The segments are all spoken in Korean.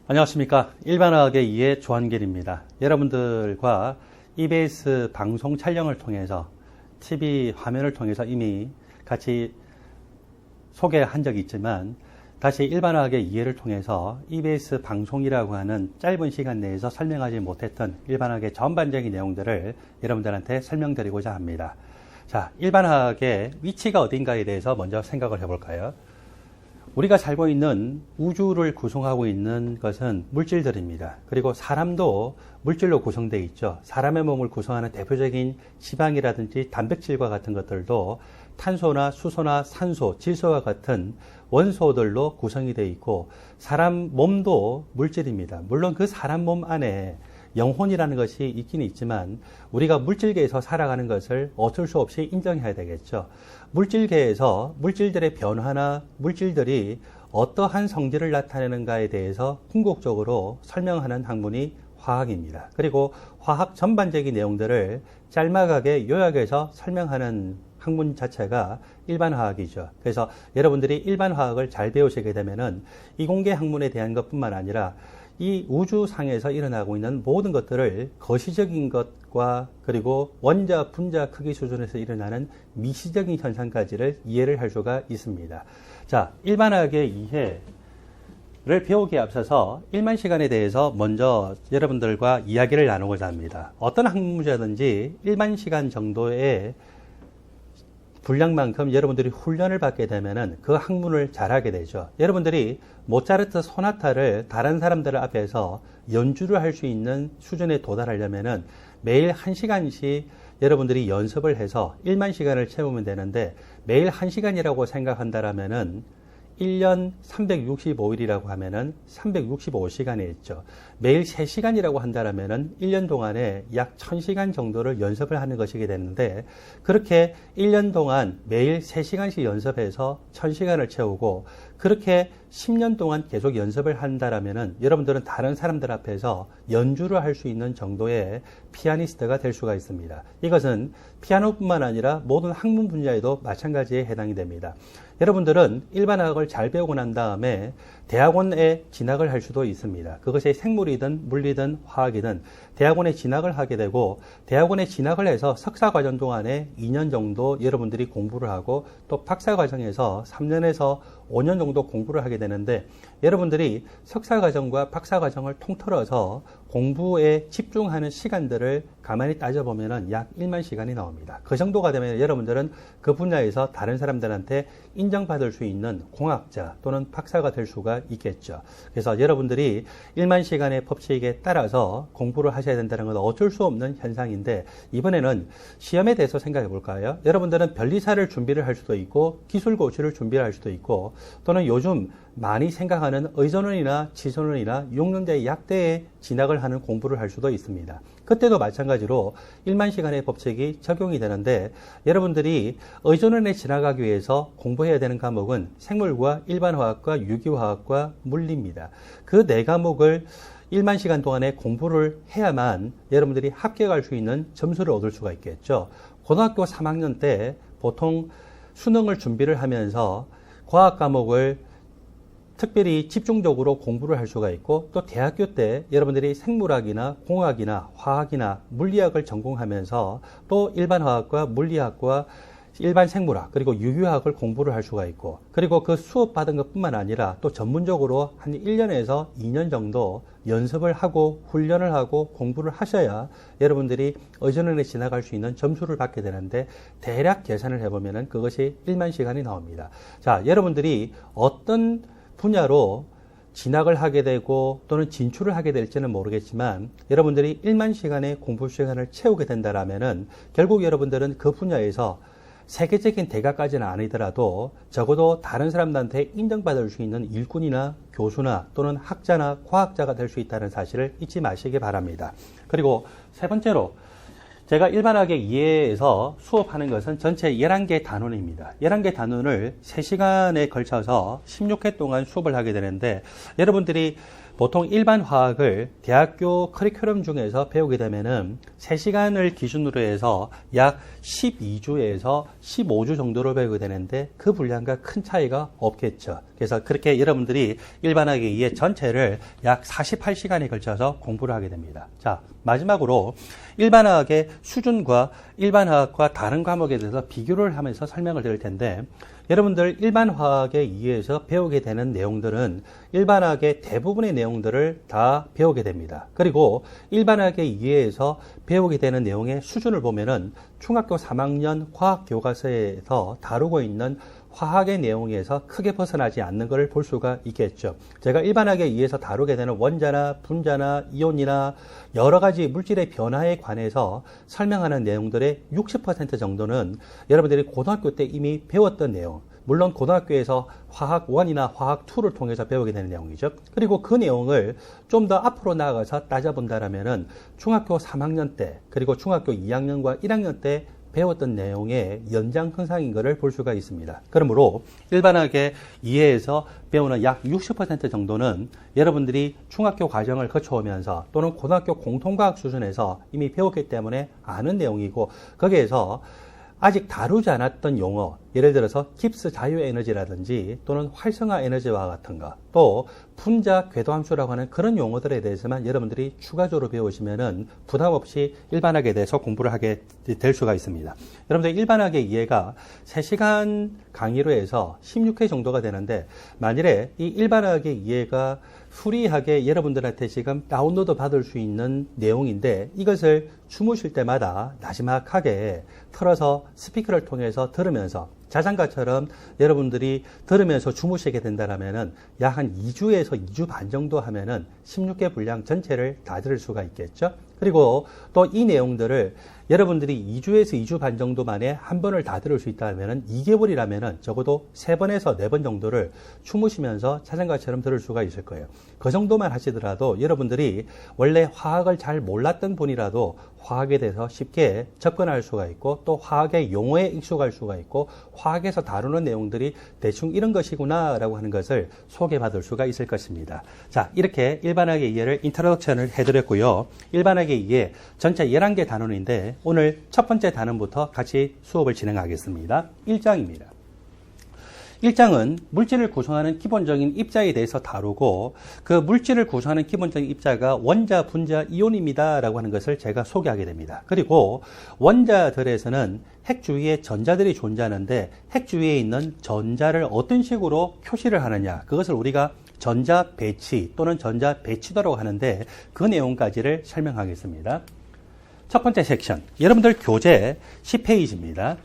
안녕하십니까. 일반화학의 이해 조한길입니다. 여러분들과 EBS 방송 촬영을 통해서 TV 화면을 통해서 이미 같이 소개한 적이 있지만 다시 일반화학의 이해를 통해서 EBS 방송이라고 하는 짧은 시간 내에서 설명하지 못했던 일반화학의 전반적인 내용들을 여러분들한테 설명드리고자 합니다. 자, 일반화학의 위치가 어딘가에 대해서 먼저 생각을 해볼까요? 우리가 살고 있는 우주를 구성하고 있는 것은 물질들입니다. 그리고 사람도 물질로 구성되어 있죠. 사람의 몸을 구성하는 대표적인 지방이라든지 단백질과 같은 것들도 탄소나 수소나 산소, 질소와 같은 원소들로 구성이 되어 있고, 사람 몸도 물질입니다. 물론 그 사람 몸 안에 영혼이라는 것이 있긴 있지만 우리가 물질계에서 살아가는 것을 어쩔 수 없이 인정해야 되겠죠. 물질계에서 물질들의 변화나 물질들이 어떠한 성질을 나타내는가에 대해서 궁극적으로 설명하는 학문이 화학입니다. 그리고 화학 전반적인 내용들을 짤막하게 요약해서 설명하는 학문 자체가 일반화학이죠. 그래서 여러분들이 일반화학을 잘 배우시게 되면은 이공계 학문에 대한 것뿐만 아니라 이 우주상에서 일어나고 있는 모든 것들을 거시적인 것과 그리고 원자, 분자 크기 수준에서 일어나는 미시적인 현상까지를 이해를 할 수가 있습니다. 자, 일반화학의 이해를 배우기에 앞서서 일반 시간에 대해서 먼저 여러분들과 이야기를 나누고자 합니다. 어떤 학문자든지 일반 시간 정도의 분량만큼 여러분들이 훈련을 받게 되면은 그 학문을 잘하게 되죠. 여러분들이 모차르트 소나타를 다른 사람들 앞에서 연주를 할 수 있는 수준에 도달하려면은 매일 1시간씩 여러분들이 연습을 해서 1만 시간을 채우면 되는데, 매일 1시간이라고 생각한다라면은 1년 365일이라고 하면은 365시간이 있죠. 매일 3시간이라고 한다면은 1년 동안에 약 1000시간 정도를 연습을 하는 것이게 되는데, 그렇게 1년 동안 매일 3시간씩 연습해서 1000시간을 채우고 그렇게 10년 동안 계속 연습을 한다라면은 여러분들은 다른 사람들 앞에서 연주를 할 수 있는 정도의 피아니스트가 될 수가 있습니다. 이것은 피아노뿐만 아니라 모든 학문 분야에도 마찬가지에 해당이 됩니다. 여러분들은 일반화학을 잘 배우고 난 다음에 대학원에 진학을 할 수도 있습니다. 그것이 생물이든 물리든 화학이든 대학원에 진학을 하게 되고, 대학원에 진학을 해서 석사과정 동안에 2년 정도 여러분들이 공부를 하고 또 박사과정에서 3년에서 5년 정도 공부를 하게 되는데, 여러분들이 석사과정과 박사과정을 통틀어서 공부에 집중하는 시간들을 가만히 따져보면 약 1만 시간이 나옵니다. 그 정도가 되면 여러분들은 그 분야에서 다른 사람들한테 인정받을 수 있는 공학자 또는 박사가 될 수가 있겠죠. 그래서 여러분들이 1만 시간의 법칙에 따라서 공부를 하셔야 된다는 건 어쩔 수 없는 현상인데, 이번에는 시험에 대해서 생각해 볼까요? 여러분들은 변리사를 준비를 할 수도 있고 기술고시를 준비를 할 수도 있고, 또는 요즘 많이 생각하는 의전원이나 치전원이나 6년제 약대에 진학을 하는 공부를 할 수도 있습니다. 그때도 마찬가지로 1만 시간의 법칙이 적용이 되는데, 여러분들이 의전원에 진학하기 위해서 공부해야 되는 과목은 생물과 일반화학과 유기화학과 물리입니다. 그 네 과목을 1만 시간 동안에 공부를 해야만 여러분들이 합격할 수 있는 점수를 얻을 수가 있겠죠. 고등학교 3학년 때 보통 수능을 준비를 하면서 과학 과목을 특별히 집중적으로 공부를 할 수가 있고, 또 대학교 때 여러분들이 생물학이나 공학이나 화학이나 물리학을 전공하면서 또 일반화학과 물리학과 일반 생물학 그리고 유기화학을 공부를 할 수가 있고, 그리고 그 수업 받은 것뿐만 아니라 또 전문적으로 한 1년에서 2년 정도 연습을 하고 훈련을 하고 공부를 하셔야 여러분들이 의전원에 진학할 수 있는 점수를 받게 되는데, 대략 계산을 해보면 그것이 1만 시간이 나옵니다. 자, 여러분들이 어떤 분야로 진학을 하게 되고 또는 진출을 하게 될지는 모르겠지만, 여러분들이 1만 시간의 공부 시간을 채우게 된다라면은 결국 여러분들은 그 분야에서 세계적인 대가까지는 아니더라도 적어도 다른 사람들한테 인정받을 수 있는 일꾼이나 교수나 또는 학자나 과학자가 될 수 있다는 사실을 잊지 마시기 바랍니다. 그리고 세 번째로, 제가 일반화학의 이해에서 수업하는 것은 전체 11개 단원입니다. 11개 단원을 3시간에 걸쳐서 16회 동안 수업을 하게 되는데, 여러분들이 보통 일반 화학을 대학교 커리큘럼 중에서 배우게 되면은 3시간을 기준으로 해서 약 12주에서 15주 정도로 배우게 되는데 그 분량과 큰 차이가 없겠죠. 그래서 그렇게 여러분들이 일반학의 이해 전체를 약 48시간에 걸쳐서 공부를 하게 됩니다. 자, 마지막으로 일반학의 수준과 일반학과 다른 과목에 대해서 비교를 하면서 설명을 드릴 텐데, 여러분들 일반화학에 의해서 배우게 되는 내용들은 일반학의 대부분의 내용들을 다 배우게 됩니다. 그리고 일반학에 의해서 배우게 되는 내용의 수준을 보면은 중학교 3학년 화학교과서에서 다루고 있는 화학의 내용에서 크게 벗어나지 않는 것을 볼 수가 있겠죠. 제가 일반학에 의해서 다루게 되는 원자나 분자나 이온이나 여러 가지 물질의 변화에 관해서 설명하는 내용들의 60% 정도는 여러분들이 고등학교 때 이미 배웠던 내용, 물론 고등학교에서 화학 1이나 화학 2를 통해서 배우게 되는 내용이죠. 그리고 그 내용을 좀 더 앞으로 나아가서 따져본다면은 중학교 3학년 때, 그리고 중학교 2학년과 1학년 때 배웠던 내용의 연장선상인 것을 볼 수가 있습니다. 그러므로 일반학의 이해에서 배우는 약 60% 정도는 여러분들이 중학교 과정을 거쳐오면서 또는 고등학교 공통과학 수준에서 이미 배웠기 때문에 아는 내용이고, 거기에서 아직 다루지 않았던 용어, 예를 들어서 깁스 자유에너지라든지 또는 활성화 에너지와 같은 것, 또 분자 궤도함수라고 하는 그런 용어들에 대해서만 여러분들이 추가적으로 배우시면은 부담 없이 일반학에 대해서 공부를 하게 될 수가 있습니다. 여러분들 일반학의 이해가 3시간 강의로 해서 16회 정도가 되는데, 만일에 이 일반학의 이해가 프리하게 여러분들한테 지금 다운로드 받을 수 있는 내용인데, 이것을 주무실 때마다 나지막하게 틀어서 스피커를 통해서 들으면서 자장가처럼 여러분들이 들으면서 주무시게 된다면은 약 한 2주에서 2주 반 정도 하면은 16개 분량 전체를 다 들을 수가 있겠죠. 그리고 또 이 내용들을 여러분들이 2주에서 2주 반 정도 만에 한 번을 다 들을 수 있다면은 2개월이라면은 적어도 3번에서 4번 정도를 주무시면서 자장가처럼 들을 수가 있을 거예요. 그 정도만 하시더라도 여러분들이 원래 화학을 잘 몰랐던 분이라도 화학에 대해서 쉽게 접근할 수가 있고, 또 화학의 용어에 익숙할 수가 있고, 화학에서 다루는 내용들이 대충 이런 것이구나 라고 하는 것을 소개받을 수가 있을 것입니다. 자, 이렇게 일반학의 이해를 인트로덕션을 해드렸고요. 일반학의 이해 전체 11개 단원인데 오늘 첫 번째 단원부터 같이 수업을 진행하겠습니다. 1장입니다. 1장은 물질을 구성하는 기본적인 입자에 대해서 다루고, 그 물질을 구성하는 기본적인 입자가 원자, 분자, 이온입니다 라고 하는 것을 제가 소개하게 됩니다. 그리고 원자들에서는 핵 주위에 전자들이 존재하는데, 핵 주위에 있는 전자를 어떤 식으로 표시를 하느냐, 그것을 우리가 전자 배치 또는 전자 배치도라고 하는데, 그 내용까지를 설명하겠습니다. 첫 번째 섹션, 여러분들 교재 10페이지입니다.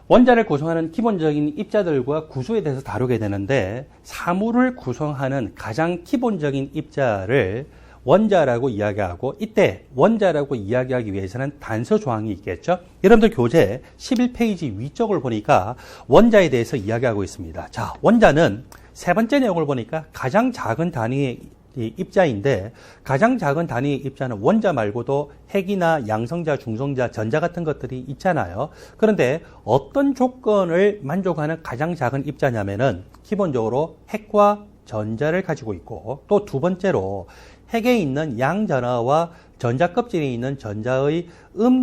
원자를 구성하는 기본적인 입자들과 구조에 대해서 다루게 되는데, 사물을 구성하는 가장 기본적인 입자를 원자라고 이야기하고, 이때 원자라고 이야기하기 위해서는 단서 조항이 있겠죠. 여러분들 교재 11페이지 위쪽을 보니까 원자에 대해서 이야기하고 있습니다. 자, 원자는 세 번째 내용을 보니까 가장 작은 단위의 입자인데, 가장 작은 단위의 입자는 원자 말고도 핵이나 양성자, 중성자, 전자 같은 것들이 있잖아요. 그런데 어떤 조건을 만족하는 가장 작은 입자냐면은 기본적으로 핵과 전자를 가지고 있고, 또 두 번째로 핵에 있는 양전하와 전자 껍질에 있는 전자의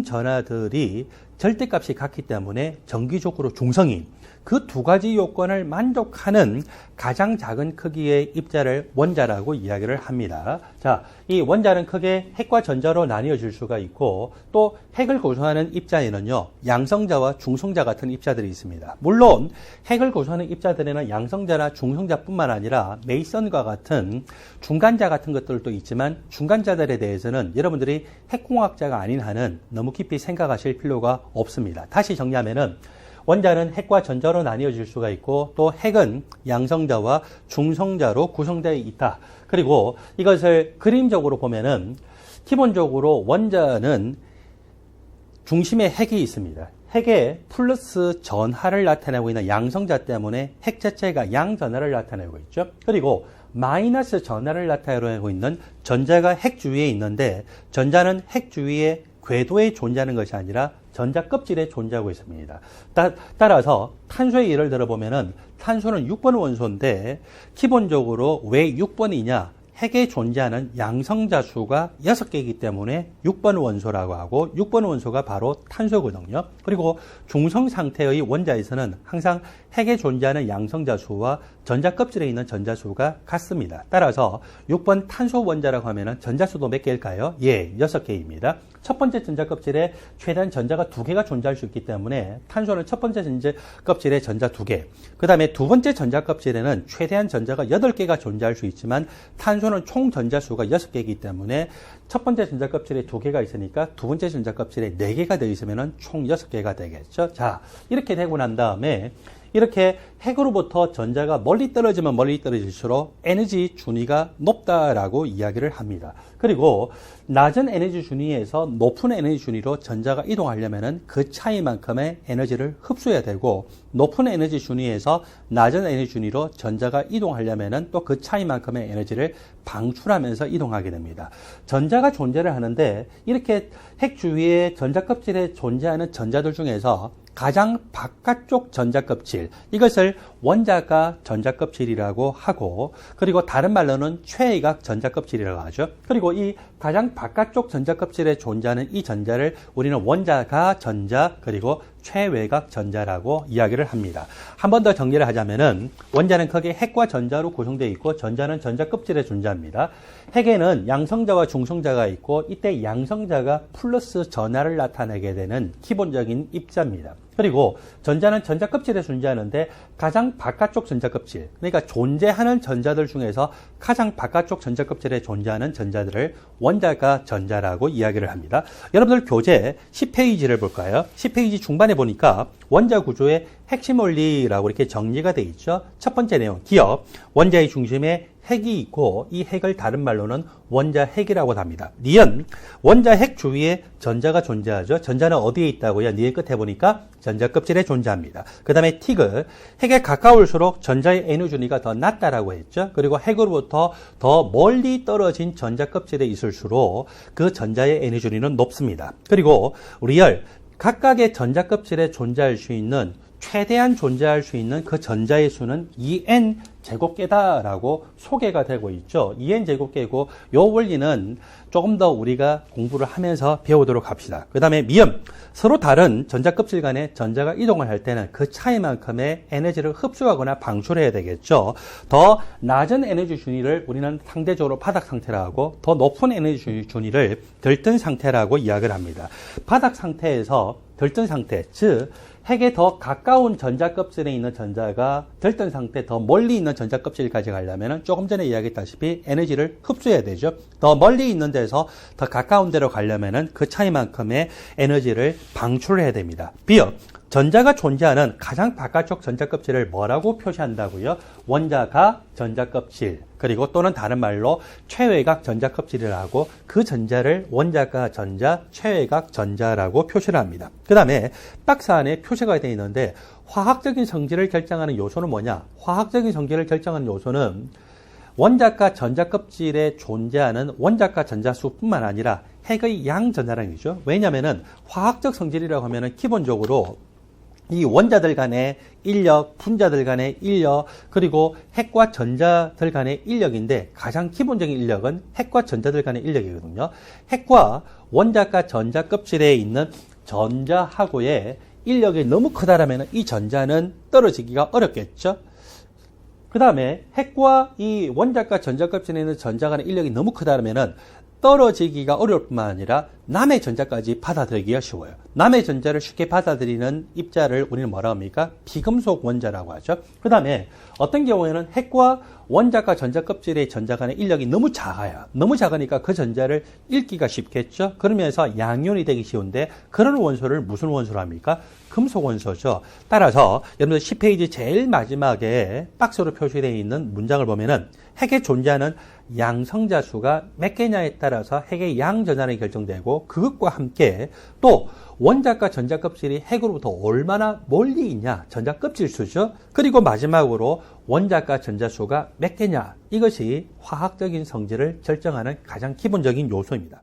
전하들이 절대값이 같기 때문에 정기적으로 중성인, 그 두 가지 요건을 만족하는 가장 작은 크기의 입자를 원자라고 이야기를 합니다. 자, 이 원자는 크게 핵과 전자로 나뉘어질 수가 있고, 또 핵을 구성하는 입자에는요, 양성자와 중성자 같은 입자들이 있습니다. 물론 핵을 구성하는 입자들에는 양성자나 중성자뿐만 아니라 메이슨과 같은 중간자 같은 것들도 있지만, 중간자들에 대해서는 여러분들이 핵공학자가 아닌 한은 너무 깊이 생각하실 필요가 없습니다. 다시 정리하면은, 원자는 핵과 전자로 나뉘어질 수가 있고, 또 핵은 양성자와 중성자로 구성되어 있다. 그리고 이것을 그림적으로 보면은 기본적으로 원자는 중심에 핵이 있습니다. 핵에 플러스 전하를 나타내고 있는 양성자 때문에 핵 자체가 양전하를 나타내고 있죠. 그리고 마이너스 전하를 나타내고 있는 전자가 핵 주위에 있는데, 전자는 핵 주위에 궤도에 존재하는 것이 아니라 전자 껍질에 존재하고 있습니다. 따라서 탄소의 예를 들어보면은, 탄소는 6번 원소인데 기본적으로 왜 6번이냐? 핵에 존재하는 양성자 수가 6개이기 때문에 6번 원소라고 하고 6번 원소가 바로 탄소거든요. 그리고 중성 상태의 원자에서는 항상 핵에 존재하는 양성자 수와 전자 껍질에 있는 전자 수가 같습니다. 따라서 6번 탄소 원자라고 하면 전자 수도 몇 개일까요? 예, 6개입니다. 첫 번째 전자 껍질에 최대한 전자가 2개가 존재할 수 있기 때문에 탄소는 첫 번째 전자 껍질에 전자 2개, 그 다음에 두 번째 전자 껍질에는 최대한 전자가 8개가 존재할 수 있지만 탄소는 총 전자 수가 6개이기 때문에 첫 번째 전자 껍질에 2개가 있으니까 두 번째 전자 껍질에 4개가 되어 있으면 총 6개가 되겠죠. 자, 이렇게 되고 난 다음에 이렇게 핵으로부터 전자가 멀리 떨어지면 멀리 떨어질수록 에너지 준위가 높다라고 이야기를 합니다. 그리고 낮은 에너지 준위에서 높은 에너지 준위로 전자가 이동하려면 그 차이만큼의 에너지를 흡수해야 되고, 높은 에너지 준위에서 낮은 에너지 준위로 전자가 이동하려면 또 그 차이만큼의 에너지를 방출하면서 이동하게 됩니다. 전자가 존재를 하는데 이렇게 핵 주위에 전자 껍질에 존재하는 전자들 중에서 가장 바깥쪽 전자 껍질, 이것을 원자가 전자 껍질이라고 하고, 그리고 다른 말로는 최외곽 전자 껍질이라고 하죠. 그리고 이 가장 바깥쪽 전자 껍질에 존재하는 이 전자를 우리는 원자가 전자, 그리고 최외곽 전자라고 이야기를 합니다. 한 번 더 정리를 하자면은 원자는 크게 핵과 전자로 구성되어 있고, 전자는 전자 껍질에 존재합니다. 핵에는 양성자와 중성자가 있고, 이때 양성자가 플러스 전하를 나타내게 되는 기본적인 입자입니다. 그리고 전자는 전자 껍질에 존재하는데 가장 바깥쪽 전자 껍질, 그러니까 존재하는 전자들 중에서 가장 바깥쪽 전자 껍질에 존재하는 전자들을 원자가 전자라고 이야기를 합니다. 여러분들 교재 10페이지를 볼까요? 10페이지 중반에 보니까 원자 구조의 핵심 원리라고 이렇게 정리가 되어 있죠. 첫 번째 내용, 기억, 원자의 중심에 핵이 있고 이 핵을 다른 말로는 원자 핵이라고 합니다. 니은, 원자 핵 주위에 전자가 존재하죠. 전자는 어디에 있다고요? 니은 끝에 보니까 전자 껍질에 존재합니다. 그 다음에 티그, 핵에 가까울수록 전자의 에너지 준위가 더 낮다라고 했죠. 그리고 핵으로부터 더 멀리 떨어진 전자 껍질에 있을수록 그 전자의 에너지 준위는 높습니다. 그리고 리얼, 각각의 전자 껍질에 존재할 수 있는, 최대한 존재할 수 있는 그 전자의 수는 2n 제곱계다라고 소개가 되고 있죠. 2n 제곱계고, 이 원리는 조금 더 우리가 공부를 하면서 배우도록 합시다. 그 다음에 미음, 서로 다른 전자 껍질 간에 전자가 이동을 할 때는 그 차이만큼의 에너지를 흡수하거나 방출해야 되겠죠. 더 낮은 에너지 준위를 우리는 상대적으로 바닥 상태라고, 더 높은 에너지 준위를 들뜬 상태라고 이야기를 합니다. 바닥 상태에서 들뜬 상태, 즉 핵에 더 가까운 전자 껍질에 있는 전자가 들뜬 상태 더 멀리 있는 전자 껍질까지 가려면 조금 전에 이야기했다시피 에너지를 흡수해야 되죠. 더 멀리 있는 데서 더 가까운 데로 가려면 그 차이만큼의 에너지를 방출해야 됩니다. 비어, 전자가 존재하는 가장 바깥쪽 전자 껍질을 뭐라고 표시한다고요? 원자가 전자 껍질, 그리고 또는 다른 말로 최외곽 전자 껍질이라고, 그 전자를 원자가 전자, 최외곽 전자라고 표시를 합니다. 그 다음에 박스 안에 표시가 되어 있는데, 화학적인 성질을 결정하는 요소는 뭐냐? 화학적인 성질을 결정하는 요소는 원자가 전자 껍질에 존재하는 원자가 전자수뿐만 아니라 핵의 양 전자량이죠. 왜냐하면 화학적 성질이라고 하면 기본적으로 이 원자들 간의 인력, 분자들 간의 인력, 그리고 핵과 전자들 간의 인력인데, 가장 기본적인 인력은 핵과 전자들 간의 인력이거든요. 핵과 원자가 전자 껍질에 있는 전자하고의 인력이 너무 크다라면 이 전자는 떨어지기가 어렵겠죠. 그 다음에 핵과 이 원자가 전자 껍질에 있는 전자 간의 인력이 너무 크다라면 떨어지기가 어려울 뿐만 아니라 남의 전자까지 받아들이기가 쉬워요. 남의 전자를 쉽게 받아들이는 입자를 우리는 뭐라고 합니까? 비금속 원자라고 하죠. 그 다음에 어떤 경우에는 핵과 원자가 전자 껍질의 전자 간의 인력이 너무 작아요. 너무 작으니까 그 전자를 읽기가 쉽겠죠. 그러면서 양이온이 되기 쉬운데, 그런 원소를 무슨 원소로 합니까? 금속 원소죠. 따라서 여러분들 10페이지 제일 마지막에 박스로 표시되어 있는 문장을 보면은 핵에 존재하는 양성자 수가 몇 개냐에 따라서 핵의 양 전하량이 결정되고, 그것과 함께 또 원자가 전자 껍질이 핵으로부터 얼마나 멀리 있냐, 전자 껍질 수죠. 그리고 마지막으로 원자가 전자 수가 몇 개냐, 이것이 화학적인 성질을 결정하는 가장 기본적인 요소입니다.